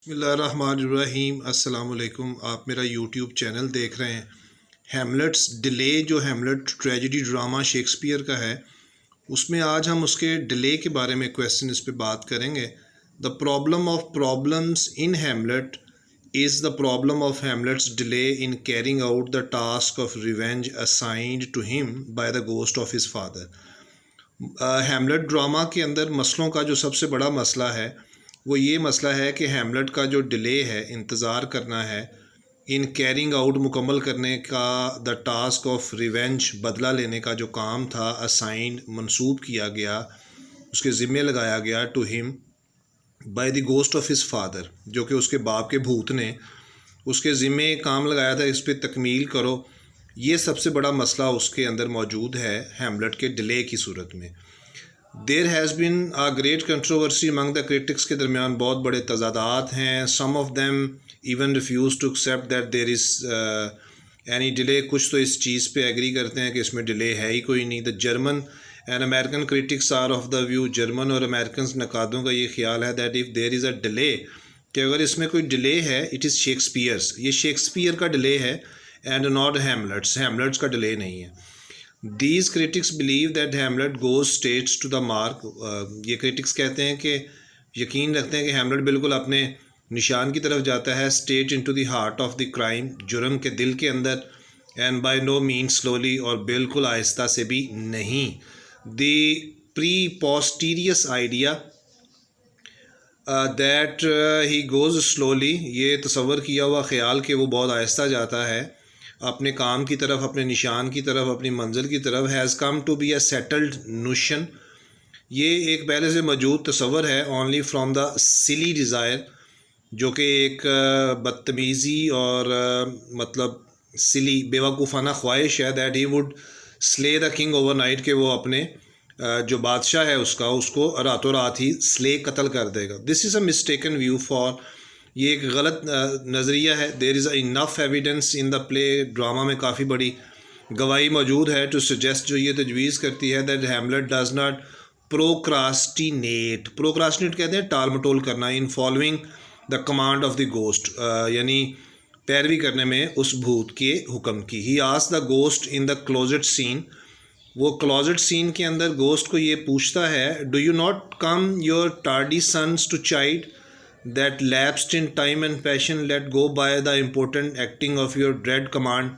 बिस्मिल्लाहिर्रहमानिर्रहीम। अस्सलाम वालेकुम। आप मेरा यूट्यूब चैनल देख रहे हैं। हैमलेट्स डिले जो हैमलेट ट्रेजेडी ड्रामा शेक्सपियर का है, उसमें आज हम उसके डिले के बारे में क्वेश्चन इस पे बात करेंगे। The problem of problems in Hamlet is the problem of Hamlet's delay in carrying out the task of revenge assigned to him by the ghost of his father. Hamlet drama के अंदर मसलों का जो सबसे बड़ा मसला है वो ये मसला है कि हैमलेट का जो डिले है, इंतज़ार करना है इन कैरिंग आउट मुकम्मल करने का द टास्क ऑफ रिवेंज, बदला लेने का जो काम था, असाइन मंसूब किया गया, उसके ज़िम्मे लगाया गया to him by the ghost of his father, जो कि उसके बाप के भूत ने उसके ज़िम्मे काम लगाया था, इस पर तकमील करो। ये सबसे बड़ा मसला उसके अंदर मौजूद है हैमलेट के डिले की सूरत में। There has been a great controversy among the critics के दरमियान बहुत बड़े तजादात हैं। Some of them even refuse to accept that there is any delay. कुछ तो इस चीज़ पे एग्री करते हैं कि इसमें डिले है ही कोई नहीं। The German and American critics are of the view, German और अमेरिकन नकादों का ये ख्याल है that if there is a delay, कि अगर इसमें कोई डिले है, इट इज़ शेक्सपियर्स, ये शेक्सपियर का डिले है एंड नॉट हैमलेट्स, हैमलेट्स का डिले नहीं है। These critics believe that Hamlet goes straight to the mark। ये critics कहते हैं कि यकीन रखते हैं कि हैमलेट बिल्कुल अपने निशान की तरफ जाता है, straight into the heart of the crime, जुर्म के दिल के अंदर, and by no means slowly, और बिल्कुल आहिस्ता से भी नहीं। The preposterous idea that he goes slowly, ये तसव्वुर किया हुआ ख्याल कि वो बहुत आहिस्ता जाता है अपने काम की तरफ, अपने निशान की तरफ, अपनी मंजिल की तरफ, has come to be a settled notion, ये एक पहले से मौजूद तसव्वुर है। Only from the silly desire, जो कि एक बदतमीज़ी और मतलब सिली बेवकूफ़ाना ख्वाहिश है, that he would slay the king over night, के वो अपने जो बादशाह है उसको रातों रात ही स्ले कत्ल कर देगा। This is a mistaken view for, ये एक गलत नज़रिया है। There is enough evidence in the play, drama में काफ़ी बड़ी गवाही मौजूद है टू सजेस्ट, जो ये तजवीज़ करती है that Hamlet does not procrastinate, procrastinate कहते हैं टाल मटोल करना, in following the command of the ghost, यानी पैरवी करने में उस भूत के हुक्म की। He asked the ghost in the closet scene, वो क्लोजेट सीन के अंदर गोस्ट को ये पूछता है, do you not come your tardy sons to child that lapsed in time and passion let go by the important acting of your dread command।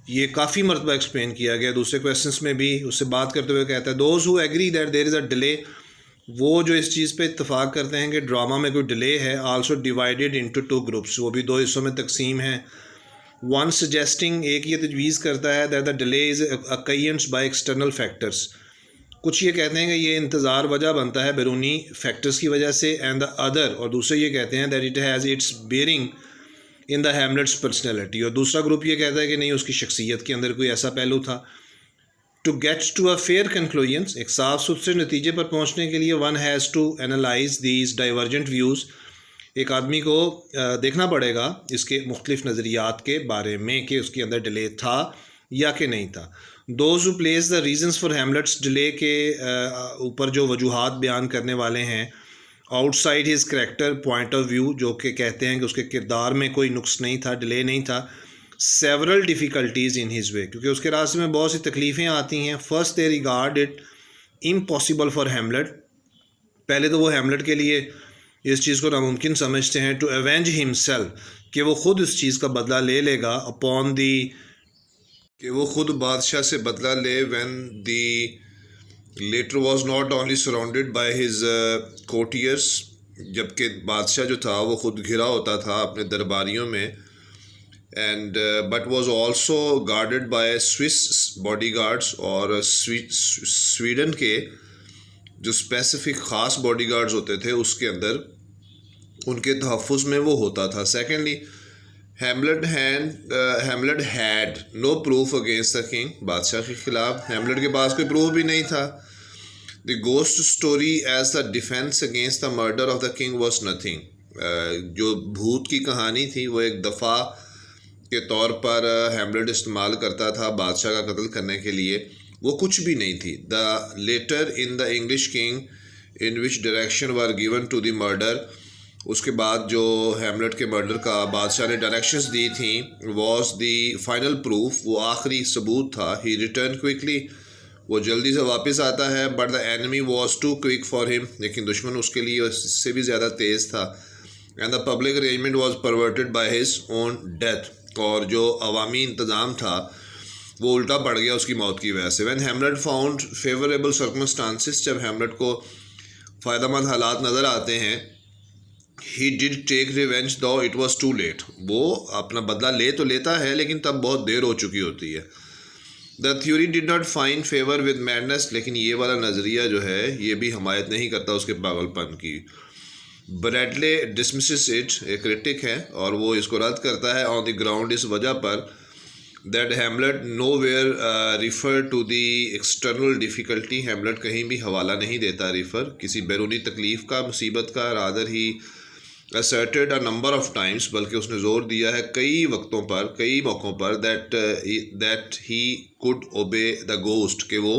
ये काफ़ी मरतबा एक्सप्लेन किया गया दूसरे क्वेश्चंस में भी। उससे बात करते हुए कहता है, those who agree that there is a delay, वो जो इस चीज़ पे इत्तफाक करते हैं कि ड्रामा में कोई डिले है, also divided into two groups, वो भी दो हिस्सों में तकसीम है। वन सजेस्टिंग, एक ये तजवीज़ करता है that the delay is occasioned by external factors, कुछ ये कहते हैं कि ये इंतज़ार वजह बनता है बैरूनी फैक्टर्स की वजह से, एंड द अदर, और दूसरे ये कहते हैं that it has its bearing in the Hamlet's personality, और दूसरा ग्रुप ये कहता है कि नहीं, उसकी शख्सियत के अंदर कोई ऐसा पहलू था। To get to a fair conclusion, एक साफ सुथरे नतीजे पर पहुँचने के लिए one has to analyse these divergent views, एक आदमी को देखना पड़ेगा इसके मुख्तलिफ नज़रियात के बारे में कि उसके अंदर डिले था या कि नहीं था। Those who plays the reasons for Hamlet's delay के ऊपर जो वजूहात बयान करने वाले हैं outside his character point of view, जो कि कहते हैं कि उसके किरदार में कोई नुक्स नहीं था, डिले नहीं था। Several difficulties in his way, क्योंकि उसके रास्ते में बहुत सी तकलीफ़ें आती हैं। First they regard it impossible for Hamlet, पहले तो वो हैमलेट के लिए इस चीज़ को नामुमकिन समझते हैं टू एवेंज हिमसेल्फ, कि वो ख़ुद इस चीज़ का बदला ले लेगा अपॉन दी, कि वो ख़ुद बादशाह से बदला ले, when the latter was not only surrounded by his courtiers, जबकि बादशाह जो था वो ख़ुद घिरा होता था अपने दरबारियों में, and but was also guarded by Swiss bodyguards, और स्वीडन के जो स्पेसिफिक ख़ास बॉडीगार्ड्स होते थे उसके अंदर उनके तहफ़्फ़ुज़ में वो होता था। Secondly Hamlet had no proof against the king, बादशाह के ख़िलाफ़ हैमलेट के पास कोई प्रूफ भी नहीं था। The ghost story as the defence against the murder of the king was nothing, जो भूत की कहानी थी वो एक दफ़ा के तौर पर हैमलेट इस्तेमाल करता था बादशाह का कत्ल करने के लिए, वो कुछ भी नहीं थी। The letter in the English king in which direction were given to the murder, उसके बाद जो हैमलेट के मर्डर का बादशाह ने डायरेक्शंस दी थी वॉज दी फाइनल प्रूफ, वो आखिरी सबूत था। ही रिटर्न क्विकली, वो जल्दी से वापस आता है। But the enemy was too quick for him, लेकिन दुश्मन उसके लिए उससे भी ज़्यादा तेज़ था। And the public arrangement was perverted by his own death, और जो अवामी इंतज़ाम था वो उल्टा पड़ गया उसकी मौत की वजह से। When Hamlet found favourable circumstances, जब हैमलेट को फ़ायदेमंद हालात नज़र आते हैं, ही डिड टेक रिवेंज दो इट वॉज टू लेट, वो अपना बदला ले तो लेता है लेकिन तब बहुत देर हो चुकी होती है। The theory did not find favour with madness, लेकिन ये वाला नज़रिया जो है ये भी हमायत नहीं करता उसके पागलपन की। ब्रैडले डिसमिसेस इट, एक क्रिटिक है, और वो इसको रद्द करता है ऑन द ग्राउंड, इस वजह पर that Hamlet nowhere refer to the external difficulty, हैमलेट कहीं भी हवाला नहीं देता रिफ़र किसी बैरूनी तकलीफ़ का, मुसीबत का। Rather he asserted a number of times, बल्कि उसने ज़ोर दिया है कई वक्तों पर, कई मौक़ों पर, that he could obey the ghost, कि वो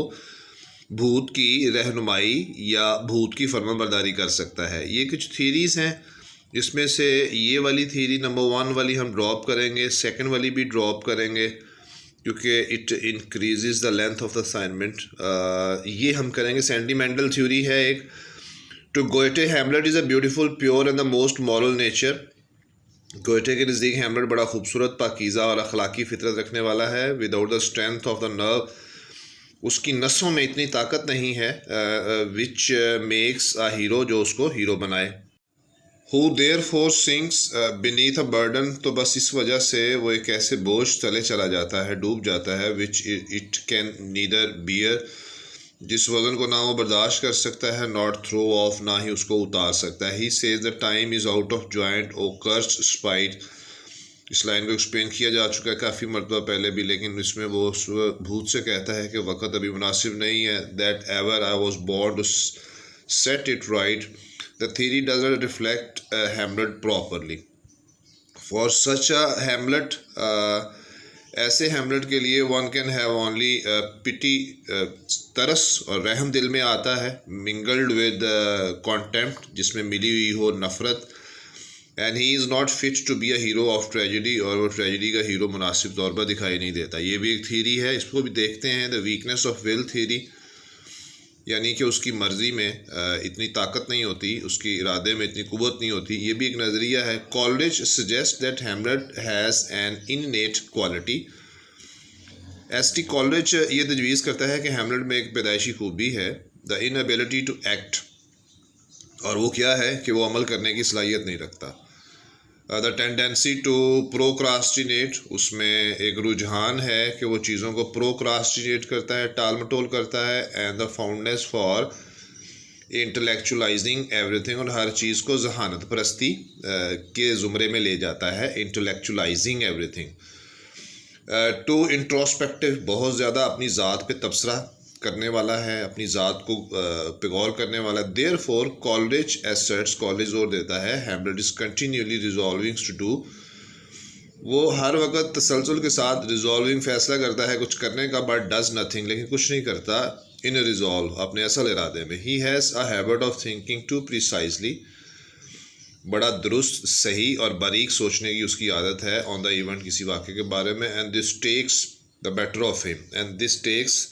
भूत की रहनुमाई या भूत की फरमाबरदारी कर सकता है। ये कुछ थीरीज़ हैं, इसमें से ये वाली थीरी नंबर 1 वाली हम ड्रॉप करेंगे, सेकंड वाली भी ड्रॉप करेंगे क्योंकि it increase the length of the assignment. ये हम करेंगे सेंटिमेंटल थ्योरी है एक। To Goethe, Hamlet is a beautiful pure and the most moral nature. Goethe के नज़दीक हैमलेट बड़ा खूबसूरत, पाकीज़ा और अखलाकी फितरत रखने वाला है। Without the strength of the nerve, उसकी नसों में इतनी ताकत नहीं है विच मेक्स अ हीरो, जो उसको हीरो बनाए। Who therefore sinks beneath a burden, तो बस इस वजह से वो एक ऐसे बोझ तले चला जाता है, डूब जाता है। Which it can neither bear, जिस वज़न को ना वो बर्दाश्त कर सकता है, नॉट थ्रो ऑफ, ना ही उसको उतार सकता है। He says the time is out of joint o cursed spite, इस लाइन को एक्सप्लेन किया जा चुका है काफ़ी मरतबा पहले भी, लेकिन इसमें वो भूत से कहता है कि वक़्त अभी मुनासिब नहीं है। That ever I was born to set it right, the theory does not reflect Hamlet properly. For such a Hamlet, ऐसे हैमलेट के लिए one can have only pity, तरस और रहम दिल में आता है, मिंगल्ड विद कॉन्टेम्प्ट, जिसमें मिली हुई हो नफ़रत। And he is not fit to be a hero of tragedy, और वो ट्रेजिडी का हीरो मुनासिब तौर पर दिखाई नहीं देता। ये भी एक थीरी है, इसको भी देखते हैं। The weakness of will theory, यानी कि उसकी मर्ज़ी में इतनी ताकत नहीं होती, उसकी इरादे में इतनी कुव्वत नहीं होती, ये भी एक नज़रिया है। College suggest that Hamlet has an innate quality. ST. College ये तजवीज़ करता है कि हैमलेट में एक पैदाइशी खूबी है, द इनएबिलिटी टू एक्ट, और वो क्या है कि वो अमल करने की सलाहियत नहीं रखता। द टेंडेंसी टू प्रोक्रास्टिनेट, उसमें एक रुझान है कि वो चीज़ों को प्रोक्रास्टिनेट करता है, टाल मटोल करता है। एंड द फाउंडनेस फॉर इंटेलेक्चुलाइजिंग एवरीथिंग, और हर चीज़ को जहानत परस्ती के ज़ुमरे में ले जाता है, इंटेलेक्चुलाइजिंग एवरीथिंग। टू इंट्रोस्पेक्टिव, बहुत ज़्यादा अपनी ज़ात पे तबसरा करने वाला है, अपनी ज़ात को पे गौर करने वाला। Therefore Coleridge asserts, Coleridge जोर देता है Hamlet is continuously resolving to do, वो हर वक्त तसलसल के साथ रिजॉल्विंग फैसला करता है कुछ करने का, बट डज नथिंग, लेकिन कुछ नहीं करता इन रिजॉल्व, अपने असल इरादे में। He has a habit of thinking too precisely, बड़ा दुरुस्त, सही और बारीक सोचने की उसकी आदत है ऑन द इवेंट, किसी वाक़े के बारे में। And this takes the better of him, and this takes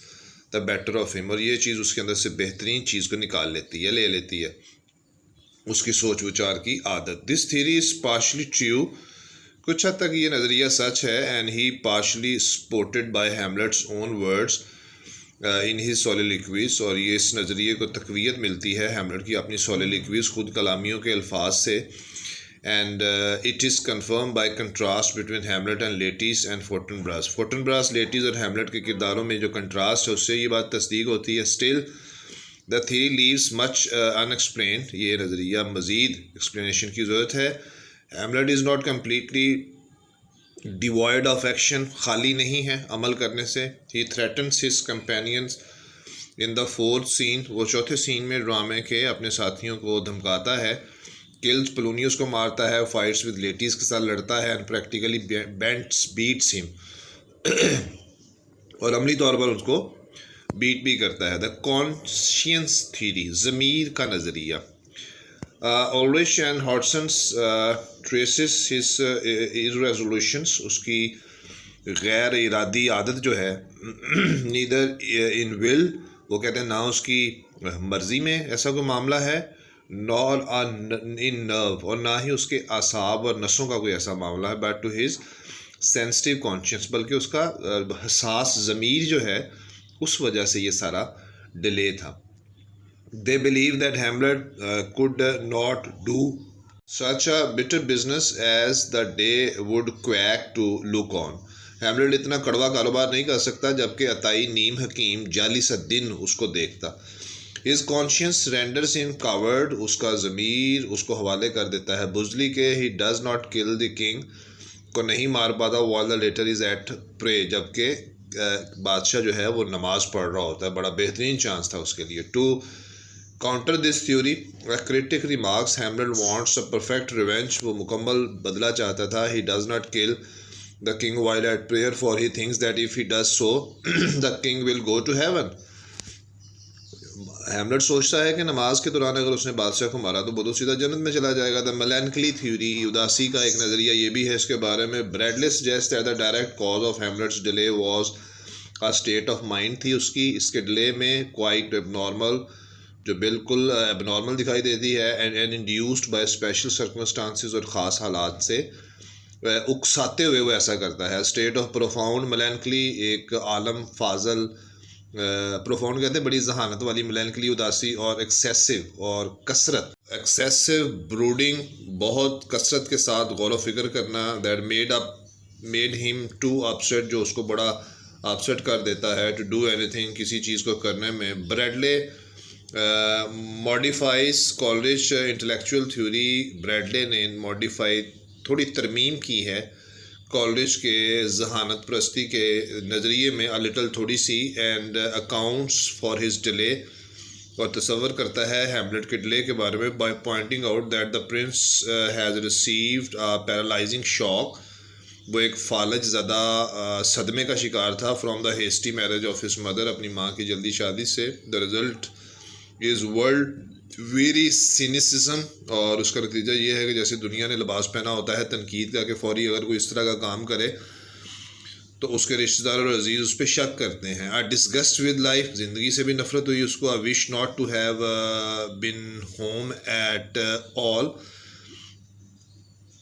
the better of him, और ये चीज़ उसके अंदर से बेहतरीन चीज़ को निकाल लेती है, ले लेती है, उसकी सोच विचार की आदत। This theory is partly true, कुछ हद तक ये नज़रिया सच है। And he partly supported by Hamlet's own words in his soliloquies, और ये इस नज़रिए को तकवीत मिलती है हैमलेट की अपनी सोलिलोक्वीज, खुद कलामियों के अल्फाज से। And it is confirm by contrast between Hamlet and Laertes and Fortinbras, Fortinbras, Laertes और हैमलेट के किरदारों में जो कंट्रास्ट है उससे ये बात तस्दीक होती है। Still the theory leaves much unexplained, ये नज़रिया मज़ीद एक्सप्लेनेशन की ज़रूरत है। Hamlet is not completely devoid of action, खाली नहीं है अमल करने से। He threatens his companions in the fourth scene, वो चौथे सीन में ड्रामे के अपने साथियों को धमकाता है। किल्स पोलोनियस को मारता है, फाइट्स विद लेडीज़ के साथ लड़ता है, एंड प्रैक्टिकली बीट्स हिम, और अमली तौर पर उसको बीट भी करता है। द कॉन्शियंस थ्योरी, ज़मीर का नज़रिया, Ulrich and Hodgson traces his irresolutions, उसकी गैर इरादी आदत जो है, नीदर इन विल, वो कहते हैं ना उसकी मर्जी में ऐसा कोई मामला है, नॉर इन नर्व, और ना ही उसके आसाब और नसों का कोई ऐसा मामला है, but to his sensitive conscious, बल्कि उसका हसास ज़मीर जो है उस वजह से ये सारा डिले था. They believe that Hamlet could not do such a bitter business as the day would quack to look on. Hamlet इतना कड़वा कारोबार नहीं कर सकता जबकि अताई नीम हकीम जाली सा दिन उसको देखता. His conscience renders him coward, उसका ज़मीर उसको हवाले कर देता है बुजली के. He does not kill the king, को नहीं मार पाता while the latter is at prey, जबकि बादशाह जो है वो नमाज पढ़ रहा होता है. बड़ा बेहतरीन चांस था उसके लिए. To counter this theory, a critic remarks Hamlet wants a perfect revenge, वो मुकम्मल बदला चाहता था. He does not kill the king while at prayer, for he thinks that if he does so the king will go to heaven. Hamlet सोचता है कि नमाज के दौरान अगर उसने बादशाह को मारा तो वो तो सीधा जन्नत में चला जाएगा. द melancholy theory, उदासी का एक नज़रिया ये भी है इसके बारे में. Bradley suggests that the direct cause of Hamlet's delay was a state of mind थी उसकी. इसके डिले में quite abnormal, जो बिल्कुल एबनॉर्मल दिखाई देती है, and induced by special circumstances, और ख़ास हालात से उकसाते हुए वो ऐसा करता है. स्टेट ऑफ प्रोफाउंड मेलैंकली, एक आलम फाजल, प्रोफाउंड कहते हैं बड़ी जहानत वाली, मेलैंकली उदासी, और एक्सेसिव और कसरत, एक्सेसिव ब्रूडिंग, बहुत कसरत के साथ गौर व फिक्र करना. That made him to upset, जो उसको बड़ा अपसेट कर देता है. टू डू एनीथिंग, किसी चीज़ को करने में. Bradley modifies Coleridge intellectual theory, Bradley ने मॉडिफाई, थोड़ी तरमीम की है कॉलरिज के जहानत प्रस्ती के नज़रिए में, अ लिटल, थोड़ी सी, and accounts for his delay, और तसव्वुर करता है हैमलेट के डिले के बारे में by pointing out that the prince has received a paralysing shock, वो एक फालज ज़दा सदमे का शिकार था from the hasty marriage of his mother, अपनी माँ की जल्दी शादी से. The result is world weary cynicism, और उसका नतीजा ये है कि जैसे दुनिया ने लिबास पहना होता है तनकीद का, कि फौरी अगर कोई इस तरह का काम करे तो उसके रिश्तेदार और अजीज़ उस पर शक करते हैं. आ डिस्गस्ट विद लाइफ, ज़िंदगी से भी नफरत हुई उसको. A wish not to have been home at all,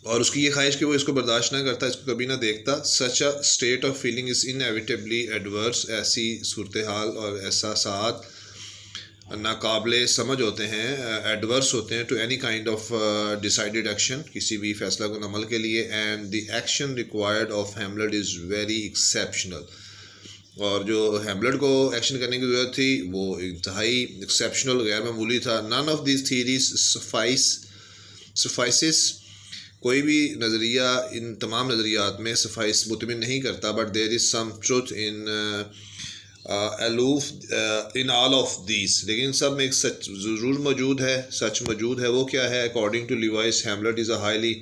और उसकी ये ख्वाहिश कि वो इसको बर्दाश्त ना करता, इसको कभी ना देखता. Such a state of feeling is inevitably adverse, ऐसी सूरत हाल और एहसासात नाकाबिले समझ होते हैं, एडवर्स होते हैं, to any kind of decided action, किसी भी फैसला को अमल के लिए. And the action required of Hamlet is very exceptional, और जो हैमलेट को एक्शन करने की ज़रूरत थी वो इंतहाई एक्सेप्शनल, गैर मामूली था. नन ऑफ दिस थीरीज सफाइसेस, कोई भी नज़रिया इन तमाम नज़रियात में सफाइस मुतमिन नहीं करता. But there is some truth in aloof in all of these, लेकिन सब में एक सच ज़रूर मौजूद है, सच मौजूद है. वो क्या है? According to Leavis, Hamlet is a highly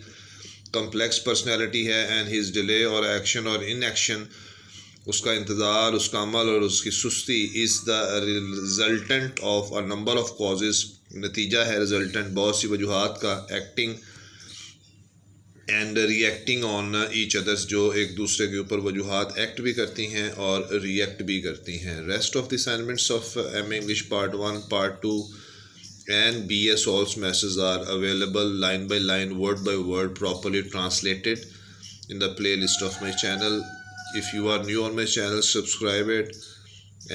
complex personality है, एंड हिज डिले और एक्शन और इन एक्शन, उसका इंतज़ार, उसका अमल और उसकी सुस्ती, is the resultant of a number of causes, नतीजा है रिजल्टेंट बहुत सी वजूहात का. Acting and reacting on each others, जो एक दूसरे के ऊपर वजूहात एक्ट भी करती हैं और रिएक्ट भी करती हैं. Rest of the assignments of M English part 1, part 2 and BS Solves Messes are available line by line, word by word, properly translated in the playlist of my channel. If you are new on my channel, subscribe it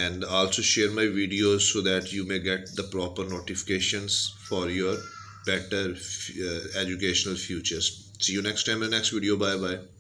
and also share my videos so that you may get the proper notifications for your better educational futures. See you next time in the next video. Bye bye.